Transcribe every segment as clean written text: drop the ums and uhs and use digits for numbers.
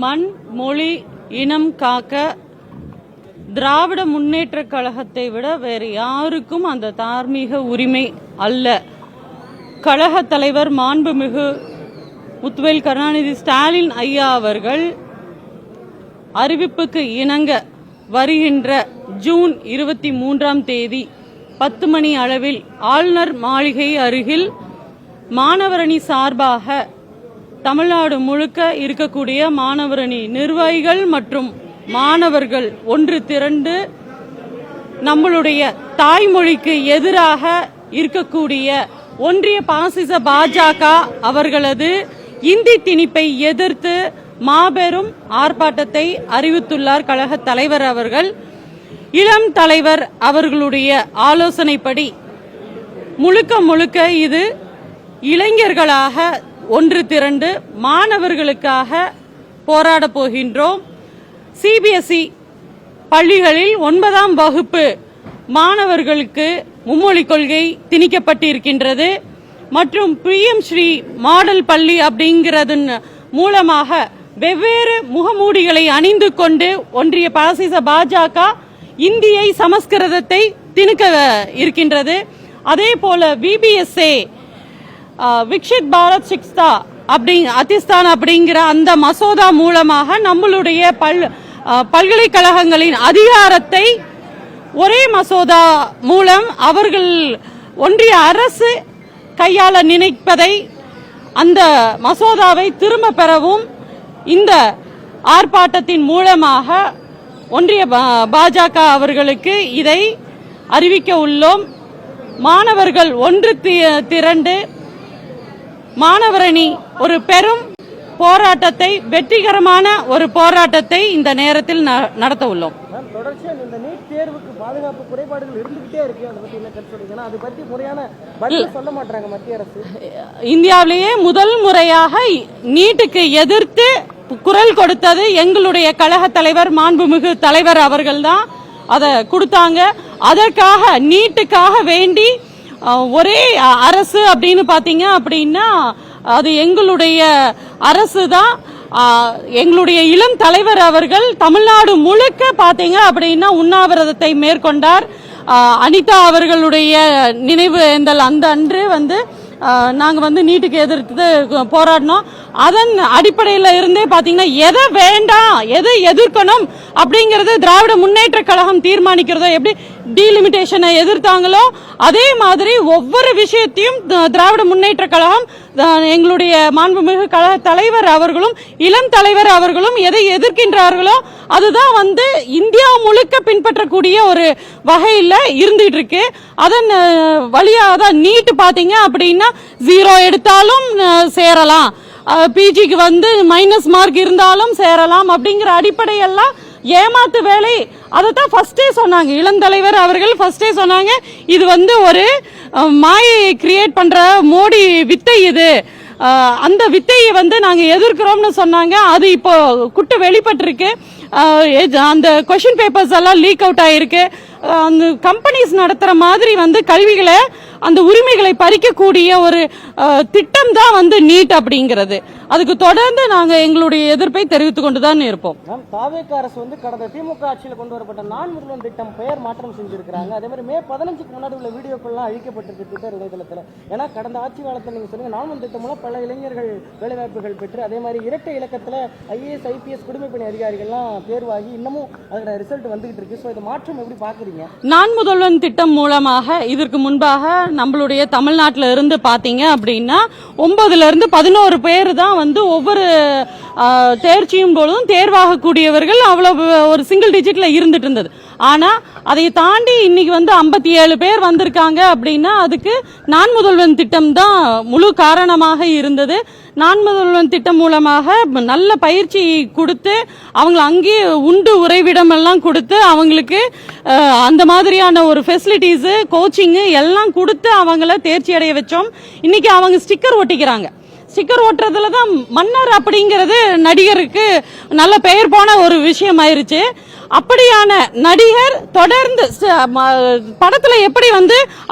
மண் மொழி இனம் காக்க திராவிட முன்னேற்ற கழகத்தை விட வேறு யாருக்கும் அந்த தார்மீக உரிமை அல்ல. கழக தலைவர் மாண்புமிகு முத்துவேல் கருணாநிதி ஸ்டாலின் ஐயா அவர்கள் அறிவிப்புக்கு இணங்க வருகின்ற ஜூன் 23ஆம் தேதி 10 மணி அளவில் ஆளுநர் மாளிகை அருகில் மாணவரணி சார்பாக தமிழ்நாடு முழுக்க இருக்கக்கூடிய மாணவரணி நிர்வாகிகள் மற்றும் மாணவர்கள் ஒன்று திரண்டு நம்மளுடைய தாய்மொழிக்கு எதிராக இருக்கக்கூடிய ஒன்றிய பாசிச பாஜக அவர்களது இந்தி திணிப்பை எதிர்த்து மாபெரும் ஆர்ப்பாட்டத்தை அறிவித்துள்ளார் கழக தலைவர் அவர்கள். இளம் தலைவர் அவர்களுடைய ஆலோசனைப்படி முழுக்க முழுக்க இது இளைஞர்களாக ஒன்று திரண்டு மாணவர்களுக்காக போராட போகின்றோம். சிபிஎஸ்இ பள்ளிகளில் 9ஆம் வகுப்பு மாணவர்களுக்கு மும்மொழி கொள்கை திணிக்கப்பட்டிருக்கின்றது மற்றும் பிஎம் ஸ்ரீ மாடல் பள்ளி அப்படிங்கிறதன் மூலமாக வெவ்வேறு முகமூடிகளை அணிந்து கொண்டு ஒன்றிய பாசிச பாஜக இந்தியை சமஸ்கிருதத்தை திணிக்க இருக்கின்றது. அதே போல விபிஎஸ்ஏ விக்ஷித் பாரத் சிக்ஸ்தா அதிஸ்தான் அப்படிங்கிற அந்த மசோதா மூலமாக நம்மளுடைய பல்கலைக்கழகங்களின் அதிகாரத்தை ஒரே மசோதா மூலம் அவர்கள் ஒன்றிய அரசு கையாள நினைப்பதை அந்த மசோதாவை திரும்ப பெறவும் இந்த ஆர்ப்பாட்டத்தின் மூலமாக ஒன்றிய பாஜக அவர்களுக்கு இதை அறிவிக்க உள்ளோம். மாணவர்கள் ஒன்று திரண்டு மாணவரணி ஒரு பெரும் போராட்டத்தை வெற்றிகரமான ஒரு போராட்டத்தை இந்த நேரத்தில் நடத்த உள்ளோம். தொடர்ச்சியாக இந்த நீட் தேர்வுக்கு பாதுகாப்பு குறைபாடுகள் இருந்துகிட்டே இருக்கு. அதை பத்தி என்ன கருத்து சொல்றீங்கன்னா அது பத்தி முறையான பதில் சொல்ல மாட்டாங்க மத்திய அரசு. இந்தியாவிலேயே முதல் முறையாக நீட்டுக்கு எதிர்த்து குரல் கொடுத்தது எங்களுடைய கழக தலைவர் மாண்புமிகு தலைவர் அவர்கள் தான் அதை கொடுத்தாங்க. அதற்காக நீட்டுக்காக வேண்டி ஒரே அரசு அப்படின்னு பாத்தீங்க அப்படின்னா அது எங்களுடைய அரசு தான். எங்களுடைய இளம் தலைவர் அவர்கள் தமிழ்நாடு முழுக்க பாத்தீங்க அப்படின்னா உண்ணாவிரதத்தை மேற்கொண்டார். அனிதா அவர்களுடைய நினைவு ஏந்தல் அந்த அன்று நாங்க நீட்டுக்கு எதிர்த்து போராடினோம். அதன் அடிப்படையில் இருந்தே பாத்தீங்கன்னா எதை வேண்டாம் எதை எதிர்க்கணும் அப்படிங்கறது திராவிட முன்னேற்ற கழகம் தீர்மானிக்கிறதோ எப்படி டீலிமிட்டேஷனை எதிர்த்தாங்களோ அதே மாதிரி ஒவ்வொரு விஷயத்தையும் திராவிட முன்னேற்ற கழகம் எங்களுடைய மாண்புமிகு கழக தலைவர் அவர்களும் இளம் தலைவர் அவர்களும் எதை எதிர்க்கின்றார்களோ அதுதான் இந்தியா முழுக்க பின்பற்றக்கூடிய ஒரு வகையில் இருந்துட்டு இருக்கு. அதன் வழியாக தான் நீட் பாத்தீங்க அப்படின்னா 0 எடுத்தாலும் சேரலாம், பிஜிக்கு மைனஸ் மார்க் இருந்தாலும் சேரலாம் அப்படிங்கிற அடிப்படையெல்லாம் ஏமாத்து வேலை. அதைத்தான் ஃபர்ஸ்டே சொன்னாங்க இளம் தலைவர் அவர்கள். ஃபர்ஸ்டே சொன்னாங்க இது ஒரு மாயை கிரியேட் பண்ற மோடி வித்தை, இது அந்த வித்தையை நாங்க எதிர்க்கிறோம்னு சொன்னாங்க. அது இப்போ குட்டு வெளிப்பட்டிருக்கு. அந்த கொஸ்டின் பேப்பர்ஸ் எல்லாம் லீக் அவுட் ஆயிருக்கு. அந்த கம்பெனிஸ் நடத்துற மாதிரி கல்விகளை அந்த உரிமைகளை பறிக்கக்கூடிய ஒரு திட்டம் தான் நீட் அப்படிங்கிறது. அதுக்கு தொடர்ந்து நாங்க எங்களுடைய எதிர்ப்பை தெரிவித்துக் கொண்டுதான் இருப்போம். தாவேக அரசு கடந்த திமுக ஆட்சியில் கொண்டு வரப்பட்ட நான் முதல்வன் திட்டம் பெயர் மாற்றம் செஞ்சிருக்காங்க. அதே மாதிரி மே 15க்கு முன்னாடி உள்ள வீடியோக்கள்லாம் அழிக்கப்பட்டிருக்கு ட்விட்டர் இணையதளத்தில். ஏன்னா கடந்த ஆட்சி காலத்தில் நீங்க சொன்னீங்க நான் முதல் திட்டம் மூலம் பல இளைஞர்கள் வேலைவாய்ப்புகள் பெற்று அதே மாதிரி இரட்டை இலக்கத்தில் ஐஏஎஸ் ஐபிஎஸ் குடிமைப்பணி அதிகாரிகள்லாம் தேர்வாகி இன்னமும் அதோட ரிசல்ட் வந்துகிட்டு இருக்கு. ஸோ இதை மாற்றம் எப்படி பாக்குறீங்க? நான் முதல்வன் திட்டம் மூலமாக இதற்கு முன்பாக நம்மளுடைய தமிழ்நாட்டில் இருந்து பாத்தீங்க அப்படின்னா 9ல இருந்து 11 பேர் தான் ஒவ்வொரு தேர்ச்சியும் போதும் தேர்வாகக்கூடியவர்கள் அவ்வளவு ஒரு சிங்கிள் டிஜிட்ல இருந்துட்டு இருந்தது. ஆனா அதை தாண்டி இன்னைக்கு 57 பேர் வந்திருக்காங்க அப்படின்னா அதுக்கு நான் முதல்வன் திட்டம் தான் முழு காரணமாக இருந்தது. நான் முதல்வன் திட்டம் மூலமாக நல்ல பயிற்சி கொடுத்து அவங்களை அங்கேயே உண்டு உறைவிடம் எல்லாம் கொடுத்து அவங்களுக்கு அந்த மாதிரியான ஒரு ஃபெசிலிட்டிஸ் கோச்சிங் எல்லாம் கொடுத்து அவங்கள தேர்ச்சி அடைய வச்சோம். இன்னைக்கு அவங்க ஸ்டிக்கர் ஒட்டிக்கிறாங்க. ஸ்டிக்கர் ஓட்டுறதுல தான் மன்னர் அப்படிங்கிறது நடிகருக்கு நல்ல பெயர் போன ஒரு விஷயம் ஆயிருச்சு. அப்படியான நடிகர் தொடர்ந்து படத்துல எப்படி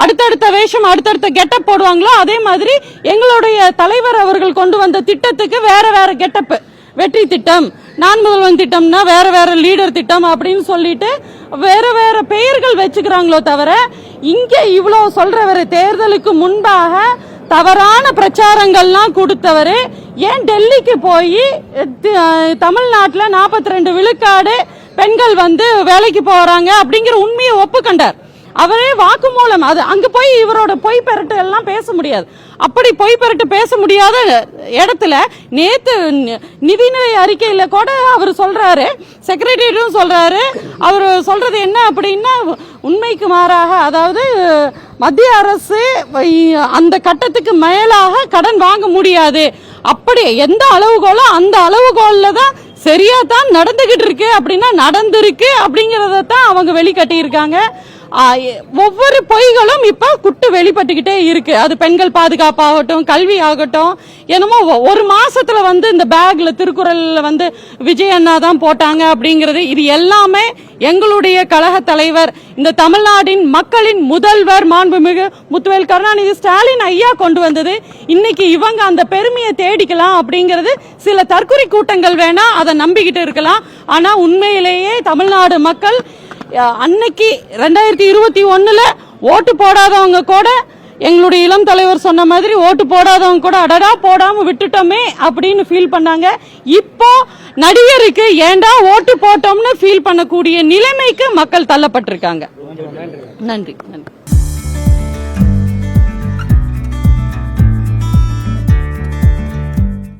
அடுத்தடுத்த வேஷம் அடுத்தடுத்த கெட்டப் போடுவாங்களோ அதே மாதிரி எங்களுடைய தலைவர் அவர்கள் கொண்டு வந்த திட்டத்துக்கு வேற வேற கெட்டப் வெற்றி திட்டம், நான் முதல்வன் திட்டம்னா வேற வேற லீடர் திட்டம் அப்படின்னு சொல்லிட்டு வேற வேற பெயர்கள் வச்சுக்கிறாங்களோ தவிர, இங்க இவ்வளவு சொல்றவரு தேர்தலுக்கு முன்பாக தவறான பிரச்சாரங்கள்லாம் கொடுத்தவரு ஏன் டெல்லிக்கு போய் தமிழ்நாட்டில் 42 விழுக்காடு பெண்கள் வேலைக்கு போறாங்க அப்படிங்கிற உண்மையை ஒப்புக்கண்டார். அவரே வாக்குமூலம், அது அங்க போய் இவரோட பொய் பெரட்டு எல்லாம் பேச முடியாது. அப்படி பொய் பெரட்டு பேச முடியாத இடத்துல நேத்து நிதிநிலை அறிக்கையில கூட அவர் சொல்றாரு, செக்ரட்டரியும் சொல்றாரு, அவர் சொல்றது என்ன அப்படின்னா உண்மைக்கு மாறாக, அதாவது மத்திய அரசு அந்த கட்டத்துக்கு மேலாக கடன் வாங்க முடியாது, அப்படி எந்த அளவுகோலோ அந்த அளவுகோல்ல தான் சரியா தான் நடந்துகிட்டு இருக்கு அப்படின்னா நடந்திருக்கு அப்படிங்கறத தான் அவங்க வெளிக்கட்டி இருக்காங்க. ஒவ்வொரு பொய்களும் இப்ப குட்டு வெளிப்பட்டுக்கிட்டே இருக்கு. அது பெண்கள் பாதுகாப்பு ஆகட்டும், கல்வி ஆகட்டும், என்னமோ ஒரு மாசத்துல இந்த பேக்ல திருக்குறள்ல விஜய் அண்ணா தான் போட்டாங்க அப்படிங்கிறது, இது எல்லாமே எங்களுடைய கழக தலைவர், இந்த தமிழ்நாட்டின் மக்களின் முதல்வர் மாண்புமிகு முத்துவேல் கருணாநிதி ஸ்டாலின் ஐயா கொண்டு வந்தது. இன்னைக்கு இவங்க அந்த பெருமையை தேடிக்கலாம் அப்படிங்கிறது சில தற்குறி கூட்டங்கள் வேணா அதை நம்பிக்கிட்டு இருக்கலாம். ஆனா உண்மையிலேயே தமிழ்நாடு மக்கள் அன்னைக்கு 2021 ஓட்டு போடாதவங்க கூட, எங்களுடைய இளம் தலைவர் சொன்ன மாதிரி ஓட்டு போடாதவங்க கூட அடடா போடாம விட்டுட்டோமே அப்படின்னு ஃபீல் பண்ணாங்க. இப்போ நடிகருக்கு ஏண்டா ஓட்டு போட்டோம்னு ஃபீல் பண்ணக்கூடிய நிலைமைக்கு மக்கள் தள்ளப்பட்டிருக்காங்க. நன்றி.